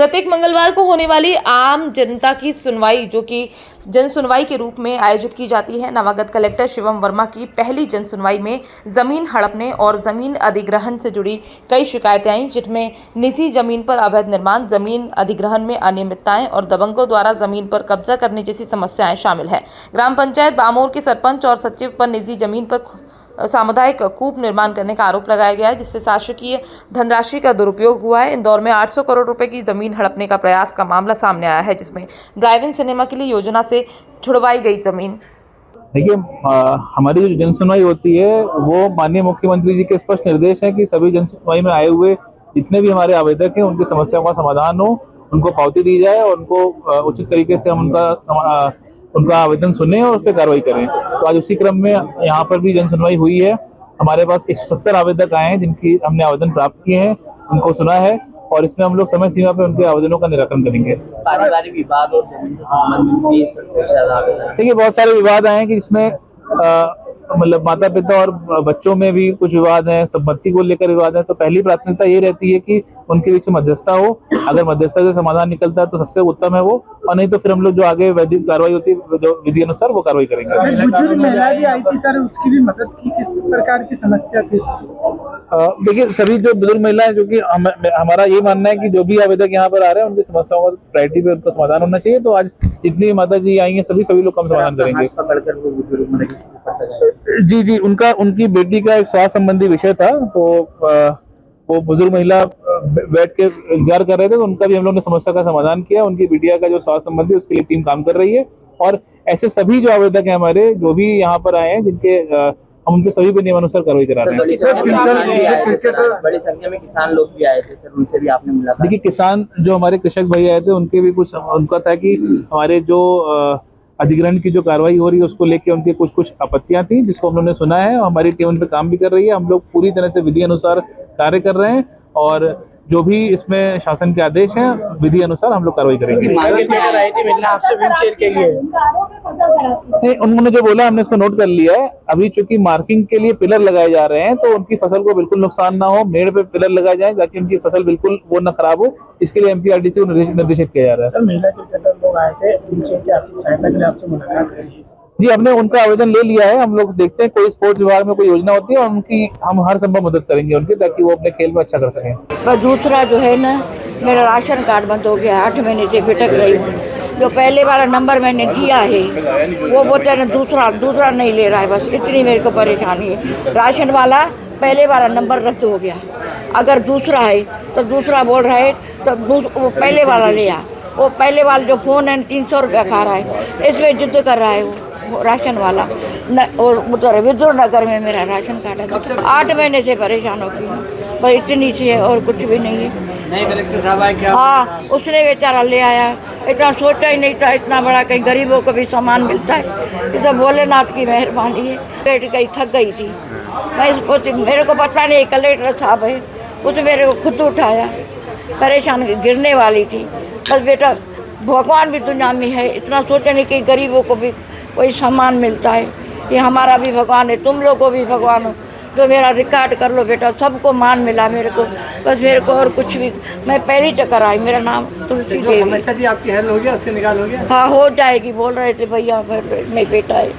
प्रत्येक मंगलवार को होने वाली आम जनता की सुनवाई, जो कि जन सुनवाई के रूप में आयोजित की जाती है। नवागत कलेक्टर शिवम वर्मा की पहली जन सुनवाई में जमीन हड़पने और जमीन अधिग्रहण से जुड़ी कई शिकायतें आईं, जिनमें निजी जमीन पर अवैध निर्माण, जमीन अधिग्रहण में अनियमितताएं और दबंगों द्वारा जमीन पर कब्जा करने जैसी समस्याएं शामिल है। ग्राम पंचायत बामोर के सरपंच और सचिव पर निजी जमीन पर सामुदायिक कूप निर्माण करने का आरोप लगाया गया है, जिससे शासकीय धनराशि का दुरुपयोग हुआ है। इंदौर में 800 करोड़ रुपए की जमीन हड़पने का प्रयास का मामला सामने आया है, जिसमें ड्राइव इन सिनेमा के लिए योजना से छुड़वाई गई जमीन। देखिए, हमारी जो जनसुनवाई होती है वो माननीय मुख्यमंत्री जी के स्पष्ट निर्देश है कि सभी जनसुनवाई में आए हुए जितने भी हमारे आवेदक हैं उनकी समस्याओं का समाधान हो, उनको पावती दी जाए और उनको उचित तरीके से हम उनका आवेदन सुने और उस पर कार्रवाई करें। तो आज उसी क्रम में यहाँ पर भी जनसुनवाई हुई है। हमारे पास 170 आवेदक आए हैं जिनकी हमने आवेदन प्राप्त किए हैं, उनको सुना है और इसमें हम लोग समय सीमा पे उनके आवेदनों का निराकरण करेंगे। पारिवारिक विवाद और जमीन से संबंधित भी सबसे ज्यादा आवेदन। देखिए, बहुत सारे विवाद आए हैं कि इसमें मतलब माता पिता और बच्चों में भी कुछ विवाद हैं, संपत्ति को लेकर विवाद है। तो पहली प्राथमिकता ये रहती है कि उनके बीच मध्यस्थता हो। अगर मध्यस्थता से समाधान निकलता है तो सबसे उत्तम है वो, और नहीं तो फिर हम लोग जो आगे वैधिक कार्रवाई होती है जो विधि अनुसार वो कार्रवाई करेंगे। बुजुर्ग महिला भी आई थी सर, उसकी भी मदद की, किस प्रकार की समस्या थी? देखिए, सभी जो बुजुर्ग महिलाएं, जो कि हमारा ये मानना है कि जो भी आवेदक यहाँ पर आ रहे हैं उनकी समस्याओं का प्रायोरिटी पे उनका समाधान होना चाहिए। तो आज जितनी माता जी आई हैं सभी लोग कम समाधान करेंगे। जी, उनकी बेटी का एक स्वास्थ्य संबंधी विषय था, तो वो बुजुर्ग महिला बैठ के इंतजार कर रहे थे, तो उनका भी हम लोग ने समस्या का समाधान किया। उनकी बिटिया का जो स्वास्थ्य संबंधी, उसके लिए टीम काम कर रही है। और ऐसे सभी जो आवेदक हैं हमारे, जो भी यहाँ पर आए हैं, जिनके हम उनके सभी पे नियमानुसार कार्रवाई करा रहे हैं। बड़ी संख्या में किसान लोग भी आए थे सर, उनसे भी आपने मुलाकात? देखिए, किसान जो हमारे कृषक भाई आए थे उनके भी कुछ उनका था कि हमारे जो अधिग्रहण की जो कार्रवाई हो रही है उसको लेके उनकी कुछ आपत्तियां थी, जिसको हम लोगों ने सुना है। हमारी टीम उन पर काम भी कर रही है। हम लोग पूरी तरह से विधि अनुसार कार्य कर रहे हैं और जो भी इसमें शासन के आदेश हैं विधि अनुसार हम लोग कार्रवाई करेंगे। नहीं, उन्होंने जो बोला हमने इसको नोट कर लिया है। अभी चूंकि मार्किंग के लिए पिलर लगाए जा रहे हैं, तो उनकी फसल को बिल्कुल नुकसान ना हो, मेड़ पे पिलर लगाए जाए ताकि उनकी फसल बिल्कुल वो ना खराब हो, इसके लिए एमपीआरडीसी को निर्देशित किया जा रहा है। सर, महिला क्रिकेटर लोग आए थे, उनसे क्या आपकी सहायता के लिए आपसे मुलाकात करिए? जी, हमने उनका आवेदन ले लिया है। हम लोग देखते हैं कोई स्पोर्ट्स विभाग में कोई योजना होती है और उनकी हम हर संभव मदद करेंगे उनकी, ताकि वो अपने खेल में अच्छा कर सकें। पर दूसरा जो है ना, मेरा राशन कार्ड बंद हो गया है, 8 महीने से भटक रही हूँ। जो पहले वाला नंबर मैंने दिया है वो बोलते हैं दूसरा नहीं ले रहा है, बस इतनी मेरे को परेशानी है। राशन वाला पहले वाला नंबर रद्द हो गया, अगर दूसरा है तो दूसरा बोल रहा है तो वो पहले वाला ले आ। वो पहले वाला जो फ़ोन है 300 रुपया खा रहा है, इसमें जिद कर रहा है वो राशन वाला और उधर विद्रोह नगर में मेरा राशन कार्ड है। 8 महीने से परेशान हो गई हूँ, बस इतनी सी है और कुछ भी नहीं है। नहीं, कलेक्टर साहब आए क्या? हाँ, उसने बेचारा ले आया, इतना सोचा ही नहीं था इतना बड़ा कहीं गरीबों को भी सामान मिलता है। ये तो भोलेनाथ की मेहरबानी है। बैठ गई, थक गई थी मैं, मेरे को पता नहीं कलेक्टर साहब है, उसने मेरे को खुद उठाया, परेशान गिरने वाली थी। बस बेटा, भगवान भी दुनिया में है, इतना सोचे नहीं कि गरीबों को भी कोई सामान मिलता है। ये हमारा भी भगवान है, तुम लोग को भी भगवान हो। जो मेरा रिकॉर्ड कर लो बेटा, सबको मान मिला मेरे को, बस मेरे को और कुछ भी। मैं पहली चक्कर आई, मेरा नाम तुलसी देवी। समस्या थी आपकी हल हो गया, उससे निकाल हो गया? हाँ, हो जाएगी बोल रहे थे भैया, मेरा बेटा है।